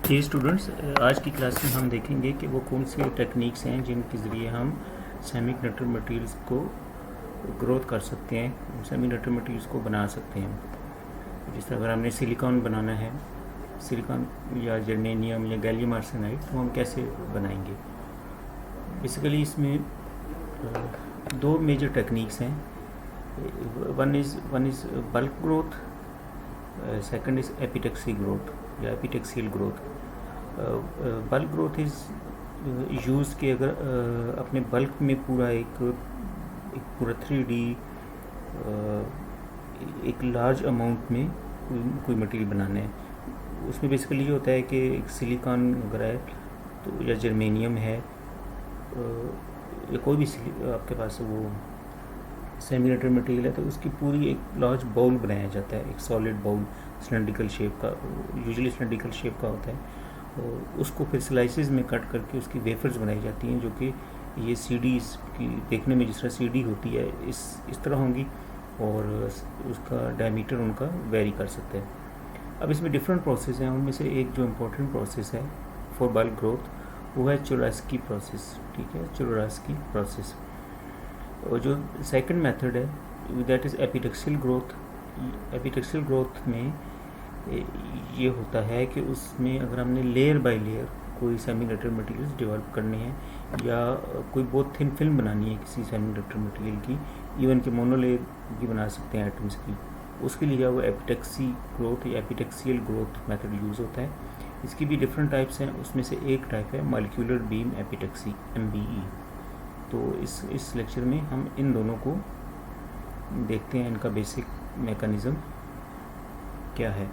जी students, आज की class में हम देखेंगे कि वो कौन सी टेक्निक्स हैं जिनके ज़रिए हम सेमीकंडक्टर मटेरियल्स को ग्रोथ कर सकते हैं, सेमीकंडक्टर मटेरियल्स को बना सकते हैं। जिस तरह अगर हमने सिलिकॉन बनाना है, सिलिकॉन या जर्मेनियम या गैलियम आर्सेनाइड, तो हम कैसे बनाएंगे। बेसिकली इसमें दो मेजर टेक्निक्स हैं। One is bulk growth, second is epitaxy growth या epitaxial growth. Bulk growth is use कि अगर अपने बल्क में पूरा एक पूरा 3D एक लार्ज अमाउंट में कोई मटेरियल बनाना है। उसमें बेसिकली ये होता है कि एक सिलिकॉन अगर है तो या जर्मेनियम है या कोई भी आपके पास वो सेमीकंडक्टर मटेरियल है, तो उसकी पूरी एक लार्ज बाउल बनाया जाता है, एक सॉलिड बाउल सिलेंड्रिकल शेप का, यूजुअली सिलेंड्रिकल शेप का होता है। और उसको फिर स्लाइसेस में कट करके उसकी वेफर्स बनाई जाती हैं, जो कि ये सीडीज़ की देखने में जिस तरह सीडी होती है इस तरह होंगी, और उसका डायमीटर उनका वेरी कर सकता है। अब इसमें डिफरेंट प्रोसेस हैं, उनमें से एक जो इम्पोर्टेंट प्रोसेस है फॉर बल्क ग्रोथ वो है चोरास्की प्रोसेस। ठीक है, चोरास्की प्रोसेस। और जो सेकंड मेथड है that is epitaxial growth. Epitaxial growth में ये होता है कि उसमें अगर हमने लेयर बाय लेयर कोई सेमीकंडक्टर मटेरियल्स डेवलप करने हैं या कोई बहुत थिन फिल्म बनानी है किसी सेमीकंडक्टर मटेरियल की, इवन कि मोनोलेयर भी बना सकते हैं एटम्स की, उसके लिए वो एपिटैक्सी ग्रोथ या एपिटैक्सियल ग्रोथ मेथड यूज़ होता है। इसकी भी डिफरेंट टाइप्स हैं, उसमें से एक टाइप है मॉलिक्यूलर बीम एपिटैक्सी, MBE। तो इस लेक्चर में हम इन दोनों को देखते हैं, इनका बेसिक मैकेनिज़्म क्या है।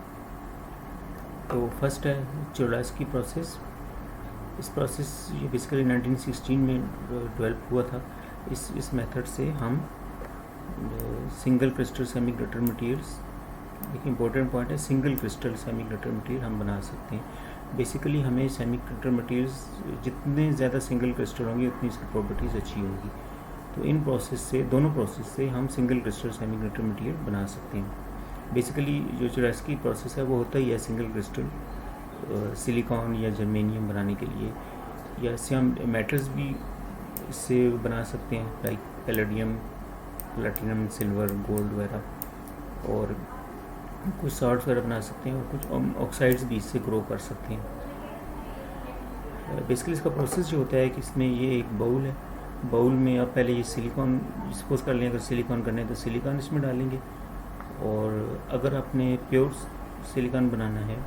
तो फर्स्ट है चोरास्की प्रोसेस। इस प्रोसेस ये बेसिकली 1916 में डेवलप हुआ था। इस मेथड से हम सिंगल क्रिस्टल सेमीकंडक्टर मटेरियल्स, एक इम्पोर्टेंट पॉइंट है, सिंगल क्रिस्टल सेमीकंडक्टर मटेरियल हम बना सकते हैं। बेसिकली हमें सेमीकंडक्टर मटेरियल्स जितने ज़्यादा सिंगल क्रिस्टल होंगे उतनी इसकी प्रॉपर्टीज़ अच्छी होंगी। तो इन प्रोसेस से, दोनों प्रोसेस से हम सिंगल क्रिस्टल सेमीकंडक्टर मटेरियल बना सकते हैं। बेसिकली जो चोरास्की प्रोसेस है वो होता ही है सिंगल क्रिस्टल सिलिकॉन या जर्मेनियम बनाने के लिए, या इससे हम मेटल्स भी इससे बना सकते हैं, like palladium, platinum, silver, gold वगैरह, और कुछ सॉल्ट्स वगैरह बना सकते हैं, और कुछ ऑक्साइड्स भी इससे ग्रो कर सकते हैं। बेसिकली इसका प्रोसेस जो होता है कि इसमें ये एक बाउल है, बाउल में आप पहले ये सिलिकॉन, सपोज कर लें अगर सिलिकॉन करना है तो सिलिकॉन इसमें डालेंगे, और अगर आपने प्योर सिलिकॉन बनाना है,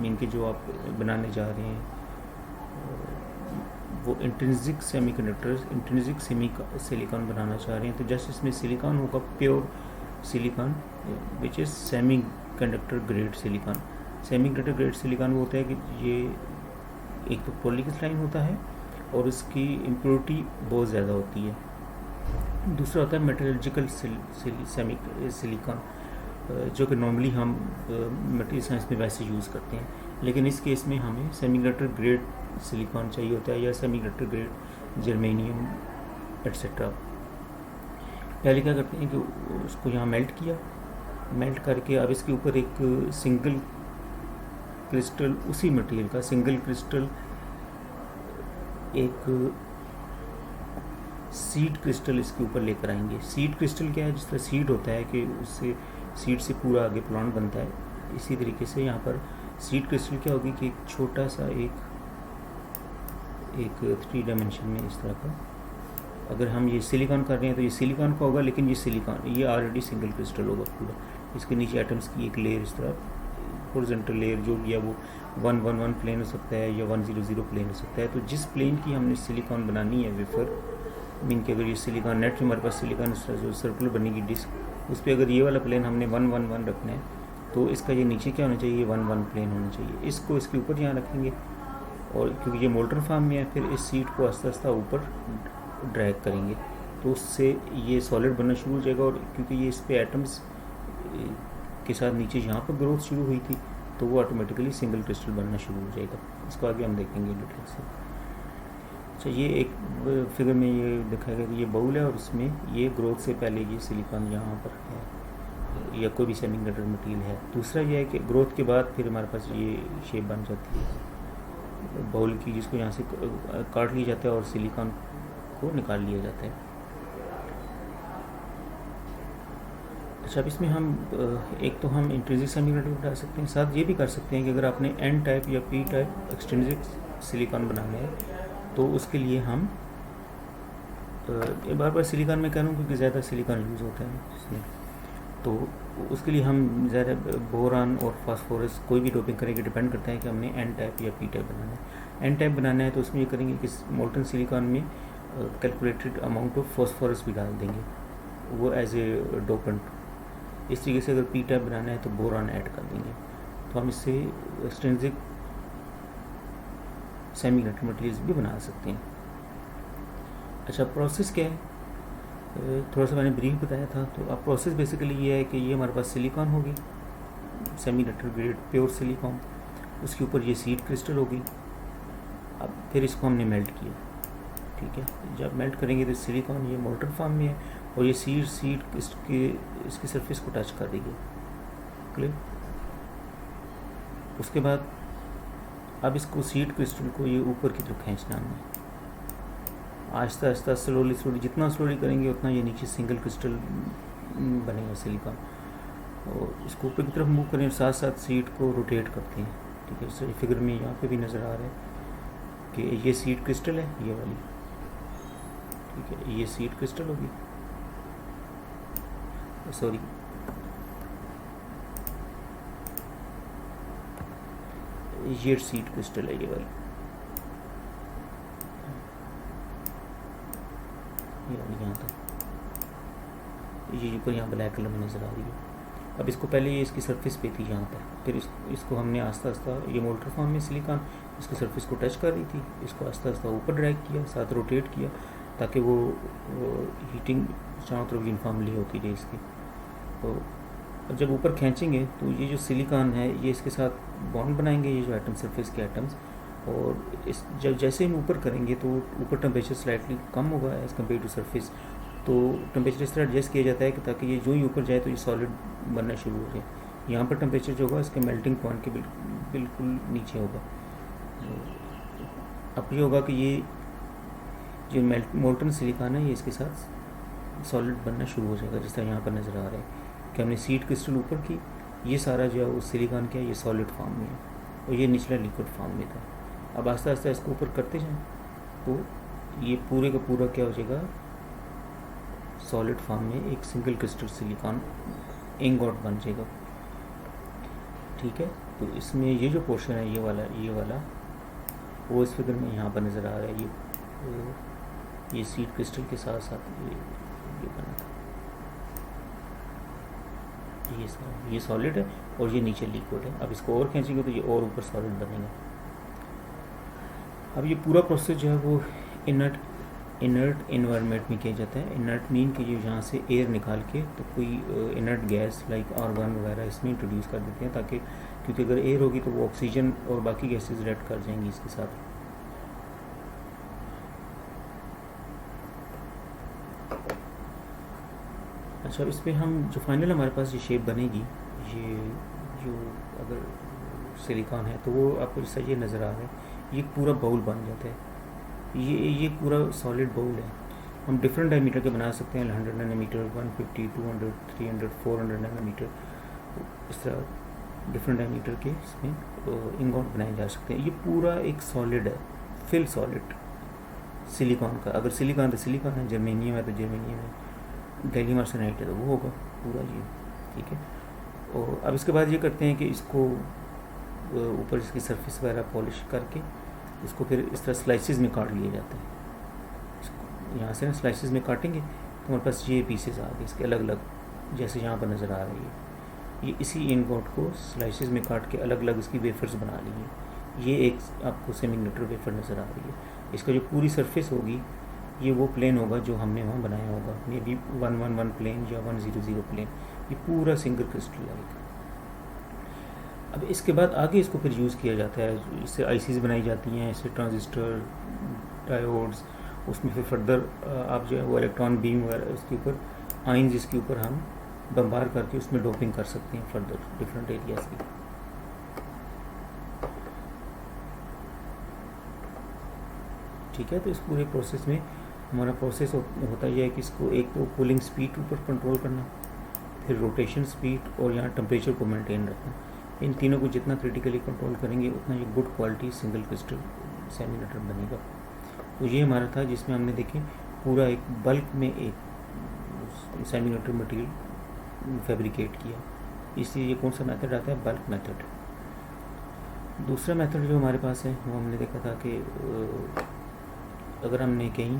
मीन कि जो आप बनाने जा रहे हैं वो इंट्रिंसिक सेमीकंडक्टर्स, इंट्रिंसिक सिलिकॉन बनाना चाह रहे हैं, तो जस्ट इसमें सिलिकॉन होगा, pure silicon which is semi conductor grade silicone. Semi conductor grade silicone वो होता है कि ये एक तो पॉलीक्रिस्टलाइन होता है और उसकी इम्प्योरिटी बहुत ज़्यादा होती है। दूसरा होता है मेटलर्जिकल सेमी सिलिकॉन, जो कि नॉर्मली हम मटेरियल साइंस में वैसे यूज़ करते हैं, लेकिन इस केस में हमें सेमीकंडक्टर ग्रेड सिलिकॉन चाहिए होता है, या सेमीकंडक्टर ग्रेड जर्मेनियम एट्सेट्रा। पहले क्या करते हैं कि उसको यहाँ मेल्ट किया, मेल्ट करके अब इसके ऊपर एक सिंगल क्रिस्टल, उसी मटेरियल का सिंगल क्रिस्टल, एक सीड क्रिस्टल इसके ऊपर लेकर आएंगे। सीड क्रिस्टल क्या है, जिस तरह सीड होता है कि उससे सीड से पूरा आगे प्लांट बनता है, इसी तरीके से यहाँ पर सीड क्रिस्टल क्या होगी कि एक छोटा सा एक 3 डायमेंशन में इस तरह का, अगर हम ये सिलिकॉन कर रहे हैं तो ये सिलिकॉन का होगा, लेकिन ये सिलिकॉन ये ऑलरेडी सिंगल क्रिस्टल होगा पूरा। इसके नीचे एटम्स की एक लेयर इस तरह हॉरिजॉन्टल लेयर जो या वो 111 प्लेन हो सकता है या 100 प्लेन हो सकता है। तो जिस प्लेन की हमने सिलिकॉन बनानी है वेफर, मीन कि अगर ये सिलिकॉन नेट हमारे पास सिलिकॉन इस तरह जो सर्कुलर बनेगी डिस्क, उस पर अगर ये वाला प्लेन हमने 111 रखना है, तो इसका ये नीचे क्या होना चाहिए, 11 प्लेन होना चाहिए। इसको इसके ऊपर यहाँ रखेंगे, और क्योंकि ये मोल्टर फॉर्म में है, फिर इस सीट को आस्ता आस्ता ऊपर ड्रैग करेंगे, तो उससे ये सॉलिड बनना शुरू हो जाएगा। और क्योंकि ये इस पर एटम्स के साथ नीचे यहाँ पर ग्रोथ शुरू हुई थी, तो वो ऑटोमेटिकली सिंगल क्रिस्टल बनना शुरू हो जाएगा। इसको आगे हम देखेंगे डिटेल से। अच्छा, ये एक फिगर में ये दिखाया गया कि ये बाउल है और उसमें ये ग्रोथ से पहले ये सिलिकॉन यहाँ पर है। या कोई भी सेमीकंडक्टर मटेरियल है। दूसरा ये है कि ग्रोथ के बाद फिर हमारे पास ये शेप बन जाती है बाउल की, जिसको यहाँ से काट लिया जाता है और सिलिकॉन को निकाल लिया जाता है। अच्छा, अब इसमें हम एक तो हम इंट्रिंसिक सेमीकंडक्टर बना सकते हैं, साथ ये भी कर सकते हैं कि अगर आपने एन टाइप या पी टाइप एक्सट्रिंसिक सिलिकॉन बनाना है तो उसके लिए हम बार बार सिलिकॉन में कह रहा हूँ क्योंकि ज़्यादा सिलिकॉन यूज़ होता है इसमें, तो उसके लिए हम ज़्यादा बोरान और फास्फोरस कोई भी डोपिंग करेंगे, डिपेंड करता है कि हमने एन टाइप या पी टाइप बनाना है। एन टाइप बनाना है तो उसमें ये करेंगे कि मोल्टन सिलिकॉन में कैलकुलेटेड अमाउंट ऑफ फास्फोरस भी डाल देंगे वो एज ए डोपेंट। इस तरीके से अगर पी टाइप बनाना है तो बोरान ऐड कर देंगे, तो हम इससे एक्सट्रिंसिक सेमीकंडक्टर मटेरियल्स भी बना सकते हैं। अच्छा, प्रोसेस क्या है, थोड़ा सा मैंने ब्रीफ बताया था। तो अब प्रोसेस बेसिकली ये है कि ये हमारे पास सिलिकॉन होगी, सेमीकंडक्टर ग्रेड प्योर सिलिकॉन, उसके ऊपर ये सीड क्रिस्टल होगी। अब फिर इसको हमने मेल्ट किया, ठीक है। जब मेल्ट करेंगे तो सिलिकॉन ये मोल्टन फॉर्म में है और ये सीड इसकी सरफेस को टच कर देगी, क्लियर। उसके बाद अब इसको सीड क्रिस्टल को ये ऊपर की तरफ खींचना हमने, आहिस्ता आहिस्ता स्लोली जितना स्लोली करेंगे उतना ये नीचे सिंगल क्रिस्टल बनेगा सिलिकॉन। और इसको ऊपर की तरफ मूव करें, साथ साथ सीड को रोटेट करते हैं, ठीक है। जैसे फिगर में यहाँ पे भी नज़र आ रहा है कि ये सीड क्रिस्टल है, ये वाली, ठीक है। ये सीड क्रिस्टल होगी, सॉरी ये सीड क्रिस्टल है, ये वाली, यहाँ तक ये ऊपर यहाँ ब्लैक कलर में नज़र आ रही है। अब इसको पहले ये इसकी सरफेस पे थी यहाँ पर, फिर इसको हमने आस्ता आस्ता, ये मोल्टर फॉर्म में सिलिकॉन इसकी सरफेस को टच कर रही थी, इसको आस्ता आस्ता ऊपर ड्रैग किया, साथ रोटेट किया ताकि वो हीटिंग चारों तरफ यूनिफॉर्मली होती रहे इसकी। तो जब ऊपर खींचेंगे तो ये जो सिलिकॉन है ये इसके साथ बॉन्ड बनाएंगे, ये जो एटम सरफेस के एटम्स, और इस जैसे हम ऊपर करेंगे तो ऊपर टेम्परेचर स्लाइटली कम होगा एज़ कम्पेयर टू सरफेस। तो टेम्परेचर इस तरह एडजस्ट किया जाता है कि ताकि ये जो ही ऊपर जाए तो ये सॉलिड बनना शुरू हो जाए। यहाँ पर टेम्परेचर जो होगा इसके मेल्टिंग पॉइंट के बिल्कुल नीचे होगा। अब ये होगा कि ये जो मोल्टन सिलिकॉन है ये इसके साथ सॉलिड बनना शुरू हो जाएगा, जिस तरह यहाँ पर नज़र आ रहा है कि हमने सीड क्रिस्टल ऊपर की, ये सारा जो है वो सिलिकॉन क्या है ये सॉलिड फॉर्म में है और ये निचला लिक्विड फॉर्म में था। अब आस्ता आस्ता इसको ऊपर करते जाएं तो ये पूरे का पूरा क्या हो जाएगा, सॉलिड फॉर्म में एक सिंगल क्रिस्टल सिलिकॉन इंगॉट बन जाएगा, ठीक है। तो इसमें ये जो पोर्शन है ये वाला वो इस फिगर में यहाँ पर नज़र आ रहा है, ये सीड क्रिस्टल के साथ साथ ये बना था, ये सॉलिड है और ये नीचे लिक्विड है। अब इसको और खींचेंगे तो ये और ऊपर सॉलिड बनेगा। अब ये पूरा प्रोसेस जो है वो इनर्ट इन्वायरमेंट में किया जाता है। इनर्ट मीन कि जो यहाँ से एयर निकाल के तो कोई इनर्ट गैस लाइक आर्गन वगैरह इसमें इंट्रोड्यूस कर देते हैं, ताकि क्योंकि अगर एयर होगी तो वो ऑक्सीजन और बाकी गैसेस रिएक्ट कर जाएंगी इसके साथ। अच्छा, इस पर हम जो फाइनल हमारे पास ये शेप बनेगी, ये जो अगर सिलिकॉन है तो वो आपको जैसा ये नज़र आ रहा है, ये पूरा बाउल बन जाता है। ये पूरा सॉलिड बाउल है। हम डिफरेंट डायमीटर के बना सकते हैं, 100 नैनोमीटर, 150, 200, 300, 400 नैनोमीटर, इस तरह डिफरेंट डायमीटर के इसमें इंगॉट बनाए जा सकते हैं। ये पूरा एक सॉलिड है, फिल सॉलिड सिलिकॉन का। अगर सिलिकॉन तो सिलिकॉन है, जर्मेनियम है तो जर्मेनियम है, गैलियम आर्सेनाइड है तो वो होगा पूरा ये, ठीक है। और अब इसके बाद ये करते हैं कि इसको ऊपर इसकी सरफेस वगैरह पॉलिश करके इसको फिर इस तरह स्लाइसिस में काट लिया जाता है। इसको यहाँ से ना स्लाइसिस में काटेंगे तो हमारे पास ये पीसेस आ गए इसके अलग अलग, जैसे यहाँ पर नज़र आ रही है। ये इसी इनगॉट को स्लाइसिस में काट के अलग अलग इसकी वेफर्स बना लिए। ये एक आपको सेमीकंडक्टर वेफर नज़र आ रही है। इसका जो पूरी सरफेस होगी ये वो प्लेन होगा जो हमने वहाँ बनाया होगा, मे बी 111 प्लेन या 100 प्लेन। ये पूरा सिंगल क्रिस्टल है। अब इसके बाद आगे इसको फिर यूज़ किया जाता है, इससे आईसीज बनाई जाती हैं, इससे ट्रांजिस्टर, डायोड्स, उसमें फिर फर्दर आप जो है वो इलेक्ट्रॉन बीम वगैरह उसके ऊपर आइंस, इसके ऊपर हम बम्बार करके उसमें डोपिंग कर सकते हैं फर्दर डिफरेंट एरियाज की। ठीक है, तो इस पूरे प्रोसेस में हमारा प्रोसेस होता यह है कि इसको एक तो कूलिंग स्पीड ऊपर कंट्रोल करना, फिर रोटेशन स्पीड और यहाँ टेम्परेचर को मेंटेन रखना। इन तीनों को जितना क्रिटिकली कंट्रोल करेंगे उतना ये good quality single crystal semiconductor बनेगा। तो ये हमारा था जिसमें हमने देखें पूरा एक बल्क में एक सेमीकंडक्टर मटेरियल फैब्रिकेट किया। इसलिए ये कौन सा मेथड आता है? Bulk method. दूसरा मेथड जो हमारे पास है वो हमने देखा था कि अगर हमने कहीं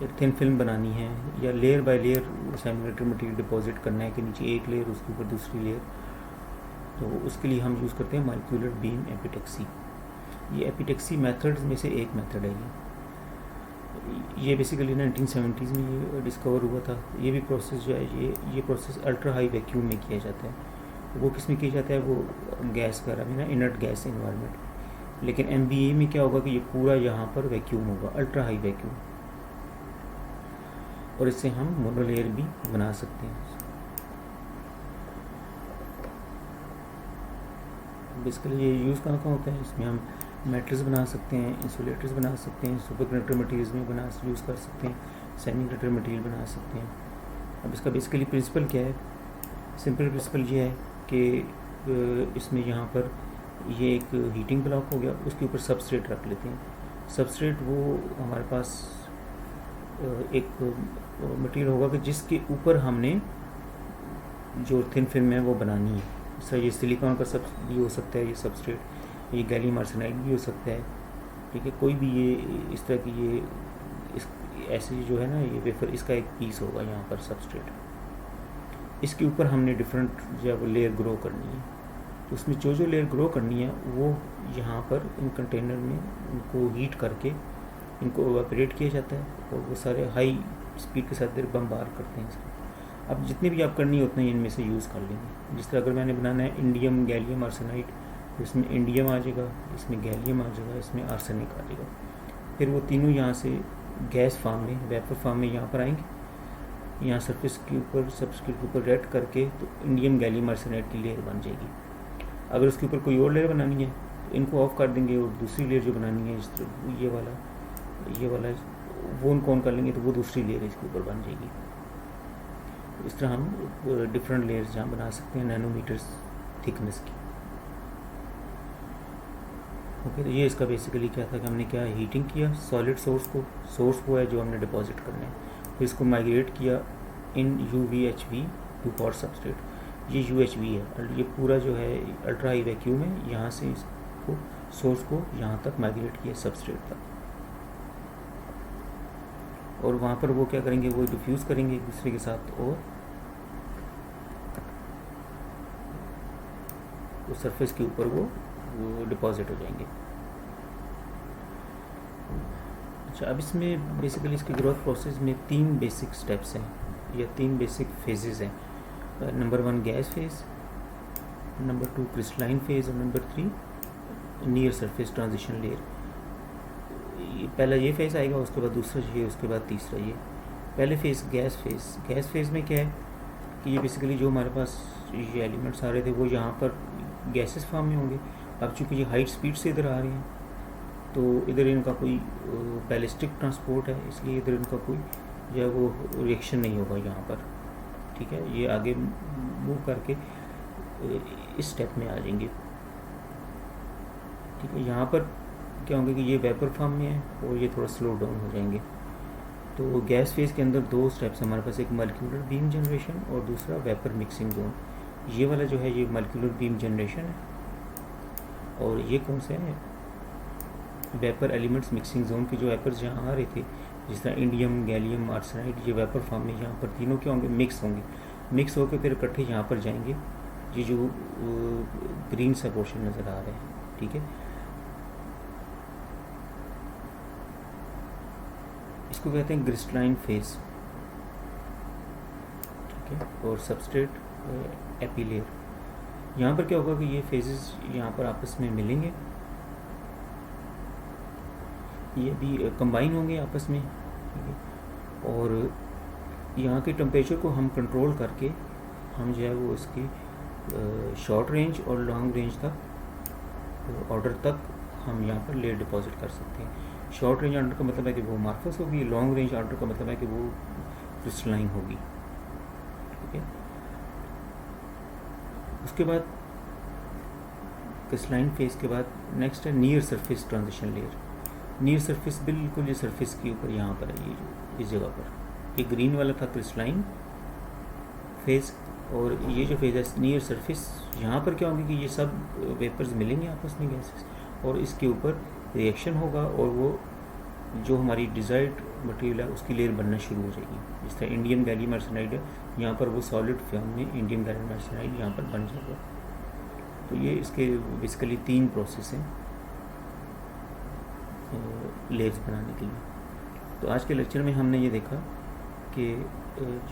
एक थिन फिल्म बनानी है या layer by layer semiconductor material deposit करना है कि नीचे एक लेयर उसके ऊपर दूसरी लेयर, तो उसके लिए हम यूज़ करते हैं मॉलिक्यूलर बीम एपिटेक्सी। ये एपिटेक्सी मेथड्स में से एक मेथड है। ये बेसिकली 1970s में ये डिस्कवर हुआ था। ये भी प्रोसेस जो है ये प्रोसेस अल्ट्रा हाई वैक्यूम में किया जाता है। वो किस में किया जाता है? वो गैस वगैरह में ना, इनर्ट गैस इन्वायरमेंट। लेकिन MBA में क्या होगा कि ये पूरा यहाँ पर वैक्यूम होगा, अल्ट्रा हाई वैक्यूम, और इससे हम मोनोलेयर भी बना सकते हैं। बेसिकली ये यूज़ कहाँ कहाँ होता है? इसमें हम मेटल्स बना सकते हैं, इंसुलेटर्स बना सकते हैं, सुपर कंडक्टर मटेरियल्स में यूज़ कर सकते हैं, सेमी कंडक्टर मटेरियल बना सकते हैं। अब इसका बेसिकली प्रिंसिपल क्या है? सिंपल प्रिंसिपल ये है कि इसमें यहाँ पर ये एक हीटिंग ब्लॉक हो गया, उसके ऊपर सबस्ट्रेट रख लेते हैं। सबस्ट्रेट वो हमारे पास एक मटेरियल होगा कि जिसके ऊपर हमने जो थिन फिल्म है वो बनानी है। सर ये सिलिकॉन का सब भी हो सकता है, ये सबस्ट्रेट, ये गैलियम आर्सेनाइड भी हो सकता है। ठीक है, कोई भी ये इस तरह की ये इस ऐसे जो है ना ये वेफर, इसका एक पीस होगा यहाँ पर सबस्ट्रेट। इसके ऊपर हमने डिफरेंट जब लेयर ग्रो करनी है, तो उसमें जो लेयर ग्रो करनी है वो यहाँ पर इन कंटेनर में उनको हीट करके इनको एवापोरेट किया जाता है और वो सारे हाई स्पीड के साथ बम्बार करते हैं इसको। अब जितनी भी आप करनी है उतने इनमें से यूज़ कर लेंगे। जिस तरह अगर मैंने बनाना है इंडियम गैलियम आर्सेनाइड, तो इसमें इंडियम आ जाएगा, इसमें गैलियम आ जाएगा, इसमें आर्सेनिक आ जाएगा। फिर वो तीनों यहाँ से गैस फॉर्म में, वेपर फॉर्म में यहाँ पर आएंगे। यहाँ सरफेस के ऊपर सबस्ट्रेट के ऊपर रेड करके तो इंडियम गैलियम आर्सेनाइड की लेयर बन जाएगी। अगर उसके ऊपर कोई और लेयर बनानी है तो इनको ऑफ कर देंगे और दूसरी लेयर जो बनानी है, इस तरह ये वाला वो उनको ऑन कर लेंगे तो वो दूसरी लेयर इसके ऊपर बन जाएगी। इस तरह हम डिफरेंट लेयर्स जहाँ बना सकते हैं नैनोमीटर्स थिकनेस की। ओके, तो ये इसका बेसिकली क्या था कि हमने क्या हीटिंग किया सॉलिड सोर्स को है जो हमने डिपॉजिट करना है, फिर इसको माइग्रेट किया इन UVHV टू हॉट सबस्ट्रेट। ये UHV है और ये पूरा जो है अल्ट्रा हाई वैक्यूम है। यहाँ से इसको सोर्स को यहाँ तक माइग्रेट किया सबस्ट्रेट तक, और वहाँ पर वो क्या करेंगे, वो डिफ्यूज़ करेंगे एक दूसरे के साथ और उस सरफेस के ऊपर वो डिपॉजिट हो जाएंगे। अच्छा, अब इसमें बेसिकली इसकी ग्रोथ प्रोसेस में 3 बेसिक स्टेप्स हैं या 3 बेसिक फेजेस हैं। Number 1 gas phase, number 2 crystalline phase और number 3 near surface transition layer. पहला ये फेज़ आएगा, उसके बाद दूसरा ये, उसके बाद तीसरा ये। पहले फेज़ गैस फेज़ में क्या है कि ये बेसिकली जो हमारे पास ये एलिमेंट्स आ रहे थे वो यहाँ पर गैसेस फॉर्म में होंगे। अब चूँकि ये हाइट स्पीड से इधर आ रहे हैं तो इधर इनका कोई बैलिस्टिक ट्रांसपोर्ट है, इसलिए इधर इनका कोई या वो रिएक्शन नहीं होगा यहाँ पर। ठीक है, ये आगे मूव करके इस स्टेप में आ जाएंगे। ठीक है, यहाँ पर क्या होंगे कि ये वेपर फॉर्म में है और ये थोड़ा स्लो डाउन हो जाएंगे। तो गैस फेज़ के अंदर 2 स्टेप्स हमारे पास, एक मॉलिक्यूलर बीम जनरेशन और दूसरा वेपर मिक्सिंग जोन। ये वाला जो है ये मॉलिक्यूलर बीम जनरेशन है और ये कौन सा है, वेपर एलिमेंट्स मिक्सिंग जोन के जो वेपर्स यहाँ आ रहे थे जिस तरह इंडियम गैलियम आर्सेनाइड, ये वेपर फॉर्म में यहाँ पर तीनों क्या होंगे, मिक्स होकर फिर इकट्ठे यहाँ पर जाएंगे। ये जो ग्रीन सा पोर्शन नज़र आ रहा है। ठीक है, इसको कहते हैं क्रिस्टलाइन फेज। ठीक है, और सबस्ट्रेट एपीलेयर। यहाँ पर क्या होगा कि ये फेजेस यहाँ पर आपस में मिलेंगे, ये भी कंबाइन होंगे आपस में। ठीक है, और यहाँ के टेम्परेचर को हम कंट्रोल करके हम जो है वो इसकी शॉर्ट रेंज और लॉन्ग रेंज तक ऑर्डर तक हम यहाँ पर लेयर डिपॉजिट कर सकते हैं। शॉर्ट रेंज ऑर्डर का मतलब है कि वो अमॉर्फस होगी, लॉन्ग रेंज ऑर्डर का मतलब है कि वो क्रिस्टलाइन होगी। ठीक है, उसके बाद क्रिस्टलाइन फेज के बाद नेक्स्ट है near surface transition layer. Near surface बिल्कुल ये सरफेस के ऊपर यहाँ पर है, ये जो इस जगह पर ये ग्रीन वाला था क्रिस्टलाइन फेज, और ये जो फेज है नियर सरफेस, यहाँ पर क्या होंगे कि ये सब वेपर्स मिलेंगे आपस में गैसेस, और इसके ऊपर रिएक्शन होगा और वो जो हमारी डिज़ायर्ड मटेरियल है उसकी लेयर बनना शुरू हो जाएगी। जिस तरह इंडियम गैलियम आर्सेनाइड है, यहाँ पर वो सॉलिड फॉर्म में इंडियम गैलियम आर्सेनाइड यहाँ पर बन जाएगा। तो ये इसके बेसिकली 3 प्रोसेस हैं लेयर्स बनाने के लिए। तो आज के लेक्चर में हमने ये देखा कि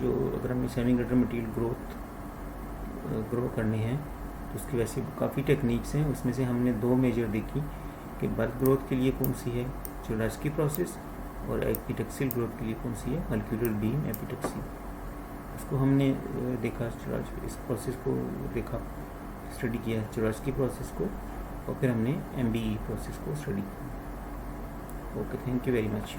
जो अगर हमें सेमीकंडक्टर मटेरियल ग्रो करने हैं तो उसकी वैसे काफ़ी टेक्निक्स हैं। उसमें से हमने 2 मेजर देखी कि बल्क ग्रोथ के लिए कौन सी है, चुरास्की प्रोसेस, और एपिटैक्सियल ग्रोथ के लिए कौन सी है, मॉलिक्यूलर बीम एपिटैक्सी। उसको हमने देखा, इस प्रोसेस को देखा, स्टडी किया चुरास्की प्रोसेस को, और फिर हमने MBE प्रोसेस को स्टडी किया। Okay, thank you very much.